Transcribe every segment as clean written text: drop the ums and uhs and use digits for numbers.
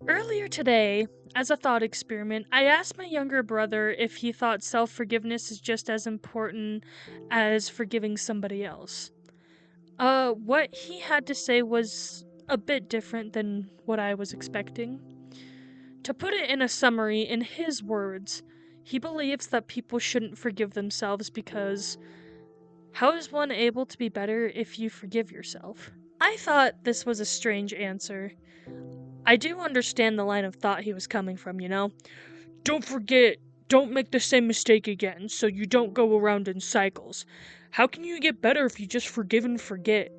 Earlier today, as a thought experiment, I asked my younger brother if he thought self forgiveness is just as important as forgiving somebody else. What he had to say was a bit different than what I was expecting. To put it in a summary, in his words, he believes that people shouldn't forgive themselves because how is one able to be better if you forgive yourself? I thought this was a strange answer. I do understand the line of thought he was coming from, you know? Don't forget, don't make the same mistake again, so you don't go around in cycles. How can you get better if you just forgive and forget?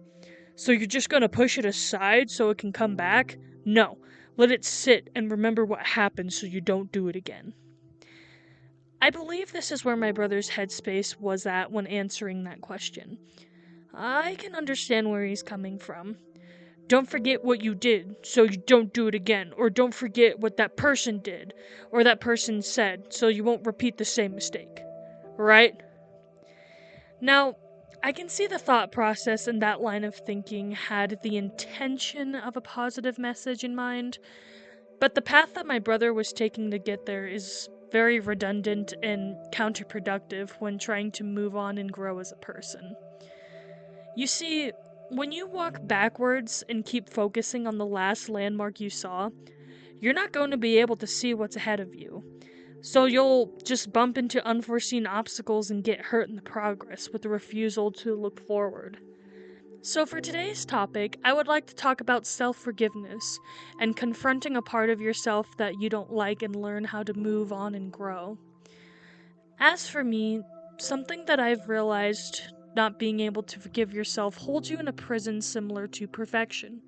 So you're just gonna push it aside so it can come back? No. Let it sit and remember what happened so you don't do it again. I believe this is where my brother's headspace was at when answering that question. I can understand where he's coming from. Don't forget what you did, so you don't do it again. Or don't forget what that person did, or that person said, so you won't repeat the same mistake. Right? Now, I can see the thought process in that line of thinking had the intention of a positive message in mind, but the path that my brother was taking to get there is very redundant and counterproductive when trying to move on and grow as a person. You see, when you walk backwards and keep focusing on the last landmark you saw, you're not going to be able to see what's ahead of you. So you'll just bump into unforeseen obstacles and get hurt in the progress with the refusal to look forward. So for today's topic, I would like to talk about self-forgiveness and confronting a part of yourself that you don't like and learn how to move on and grow. As for me, something that I've realized not being able to forgive yourself holds you in a prison similar to perfection.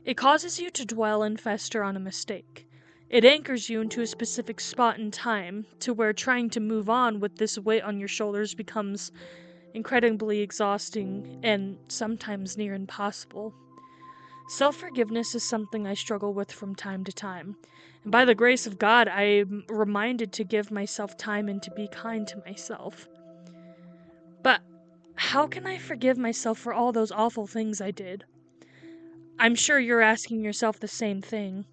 It causes you to dwell and fester on a mistake. It anchors you into a specific spot in time to where trying to move on with this weight on your shoulders becomes incredibly exhausting and sometimes near impossible. Self-forgiveness is something I struggle with from time to time, and by the grace of God, I'm reminded to give myself time and to be kind to myself. But how can I forgive myself for all those awful things I did? I'm sure you're asking yourself the same thing.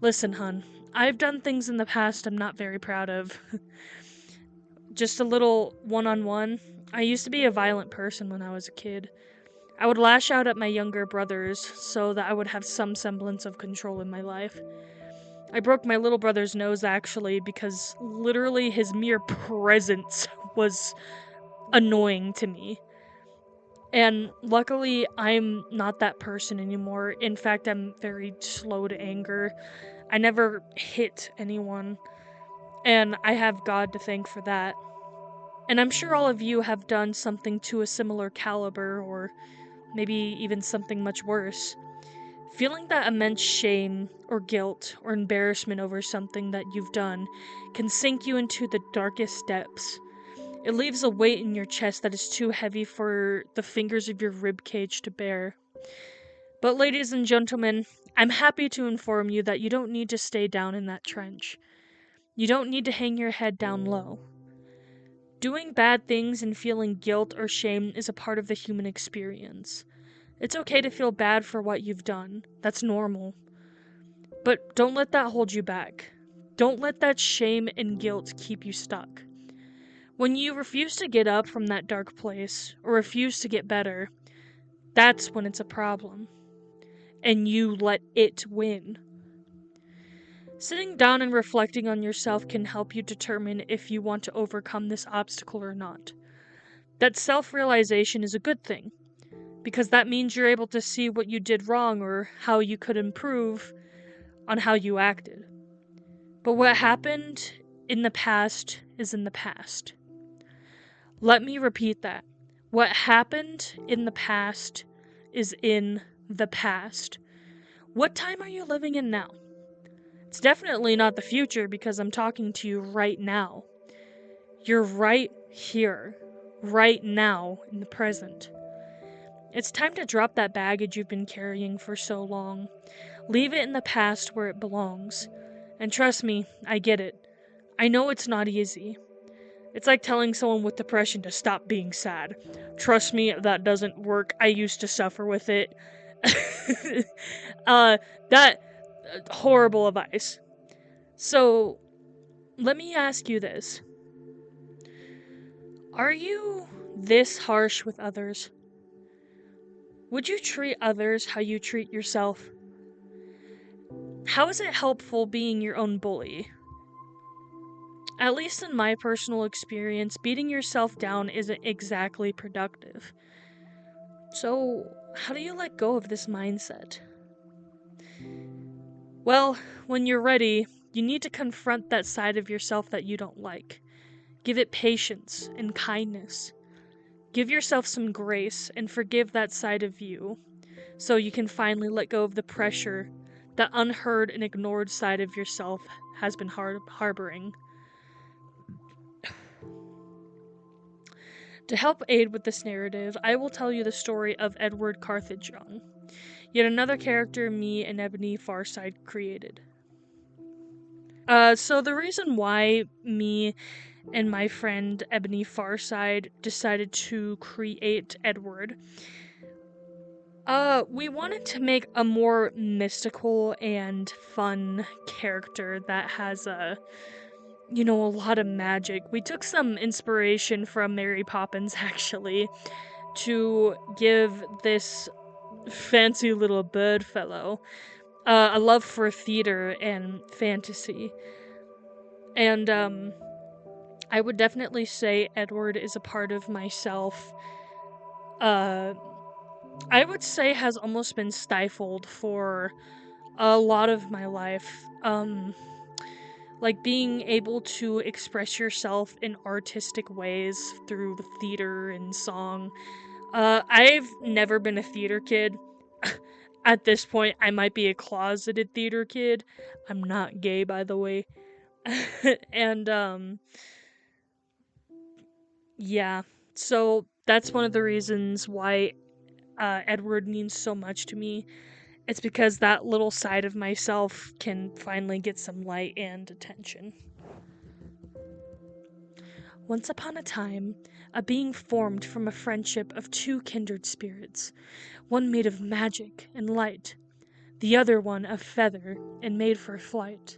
Listen, hun, I've done things in the past I'm not very proud of. Just a little one-on-one. I used to be a violent person when I was a kid. I would lash out at my younger brothers so that I would have some semblance of control in my life. I broke my little brother's nose actually because literally his mere presence was annoying to me. And luckily, I'm not that person anymore. In fact, I'm very slow to anger. I never hit anyone, and I have God to thank for that. And I'm sure all of you have done something to a similar caliber, or maybe even something much worse. Feeling that immense shame, or guilt, or embarrassment over something that you've done can sink you into the darkest depths. It leaves a weight in your chest that is too heavy for the fingers of your ribcage to bear. But ladies and gentlemen, I'm happy to inform you that you don't need to stay down in that trench. You don't need to hang your head down low. Doing bad things and feeling guilt or shame is a part of the human experience. It's okay to feel bad for what you've done. That's normal. But don't let that hold you back. Don't let that shame and guilt keep you stuck. When you refuse to get up from that dark place, or refuse to get better, that's when it's a problem. And you let it win. Sitting down and reflecting on yourself can help you determine if you want to overcome this obstacle or not. That self-realization is a good thing, because that means you're able to see what you did wrong or how you could improve on how you acted. But what happened in the past is in the past. Let me repeat that. What happened in the past is in the past. What time are you living in now? It's definitely not the future because I'm talking to you right now. You're right here, right now, in the present. It's time to drop that baggage you've been carrying for so long. Leave it in the past where it belongs. And trust me, I get it. I know it's not easy. It's like telling someone with depression to stop being sad. Trust me, that doesn't work. I used to suffer with it. uh, that horrible advice. So, let me ask you this. Are you this harsh with others? Would you treat others how you treat yourself? How is it helpful being your own bully? At least in my personal experience, beating yourself down isn't exactly productive. So, how do you let go of this mindset? Well, when you're ready, you need to confront that side of yourself that you don't like. Give it patience and kindness. Give yourself some grace and forgive that side of you so you can finally let go of the pressure that unheard and ignored side of yourself has been harboring. To help aid with this narrative, I will tell you the story of Edward Carthage Young, yet another character me and Ebony Farside created. So the reason why me and my friend Ebony Farside decided to create Edward, we wanted to make a more mystical and fun character that has a lot of magic. We took some inspiration from Mary Poppins, actually, to give this fancy little bird fellow a love for theater and fantasy. And, I would definitely say Edward is a part of myself, uh, I would say has almost been stifled for a lot of my life. Like being able to express yourself in artistic ways through the theater and song. I've never been a theater kid. At this point, I might be a closeted theater kid. I'm not gay, by the way. And, yeah. So that's one of the reasons why Edward means so much to me. It's because that little side of myself can finally get some light and attention. Once upon a time, a being formed from a friendship of two kindred spirits, one made of magic and light, the other one of feather and made for flight.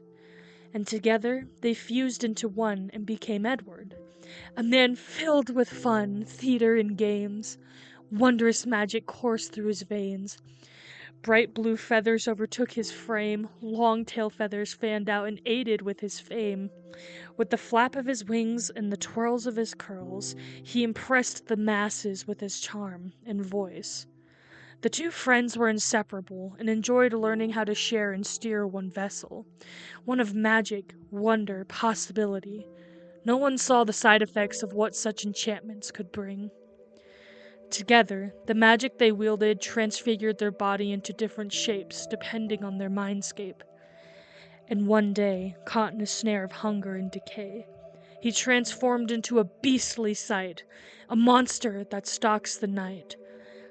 And together they fused into one and became Edward, a man filled with fun, theater, and games. Wondrous magic coursed through his veins. Bright blue feathers overtook his frame, long tail feathers fanned out and aided with his fame. With the flap of his wings and the twirls of his curls, he impressed the masses with his charm and voice. The two friends were inseparable and enjoyed learning how to share and steer one vessel, one of magic, wonder, possibility. No one saw the side effects of what such enchantments could bring. Together, the magic they wielded transfigured their body into different shapes depending on their mindscape. And one day, caught in a snare of hunger and decay, he transformed into a beastly sight, a monster that stalks the night,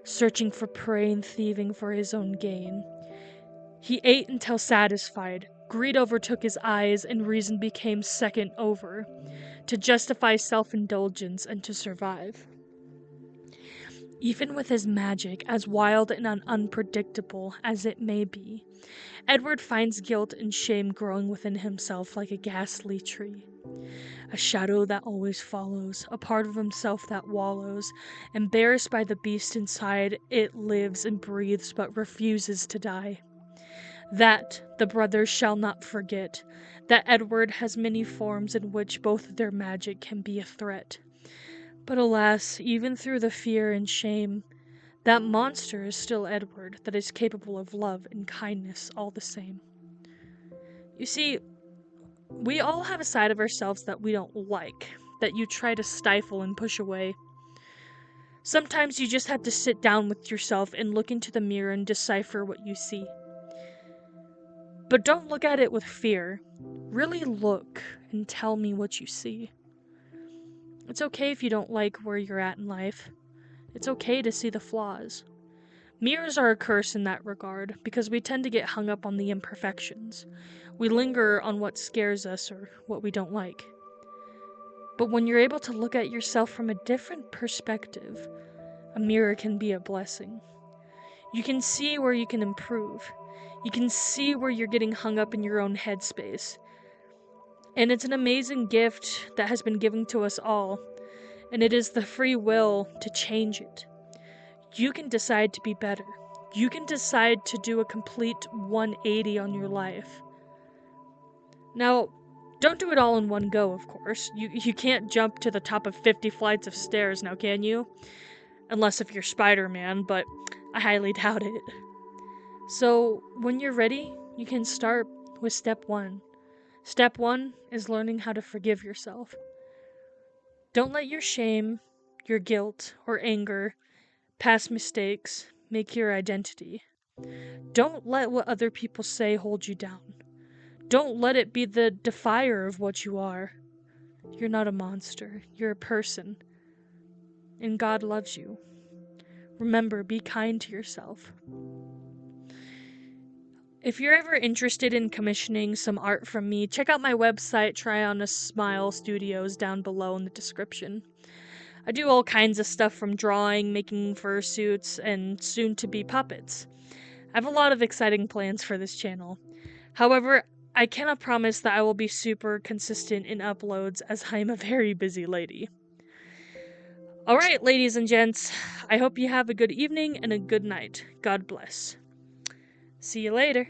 searching for prey and thieving for his own gain. He ate until satisfied. Greed overtook his eyes, and reason became second over, to justify self-indulgence and to survive. Even with his magic, as wild and unpredictable as it may be, Edward finds guilt and shame growing within himself like a ghastly tree. A shadow that always follows, a part of himself that wallows. Embarrassed by the beast inside, it lives and breathes but refuses to die. That the brothers shall not forget, that Edward has many forms in which both their magic can be a threat. But alas, even through the fear and shame, that monster is still Edward that is capable of love and kindness all the same. You see, we all have a side of ourselves that we don't like, that you try to stifle and push away. Sometimes you just have to sit down with yourself and look into the mirror and decipher what you see. But don't look at it with fear. Really look and tell me what you see. It's okay if you don't like where you're at in life. It's okay to see the flaws. Mirrors are a curse in that regard because we tend to get hung up on the imperfections. We linger on what scares us or what we don't like. But when you're able to look at yourself from a different perspective, a mirror can be a blessing. You can see where you can improve. You can see where you're getting hung up in your own headspace. And it's an amazing gift that has been given to us all, and it is the free will to change it. You can decide to be better. You can decide to do a complete 180 on your life. Now, don't do it all in one go, of course. You can't jump to the top of 50 flights of stairs now, can you? Unless if you're Spider-Man, but I highly doubt it. So, when you're ready, you can start with step 1. Step 1 is learning how to forgive yourself. Don't let your shame, your guilt, or anger, past mistakes, make your identity. Don't let what other people say hold you down. Don't let it be the defier of what you are. You're not a monster. You're a person. And God loves you. Remember, be kind to yourself. If you're ever interested in commissioning some art from me, check out my website, Try-onASmile Studios, down below in the description. I do all kinds of stuff from drawing, making fursuits, and soon-to-be puppets. I have a lot of exciting plans for this channel. However, I cannot promise that I will be super consistent in uploads as I am a very busy lady. Alright, ladies and gents, I hope you have a good evening and a good night. God bless. See you later.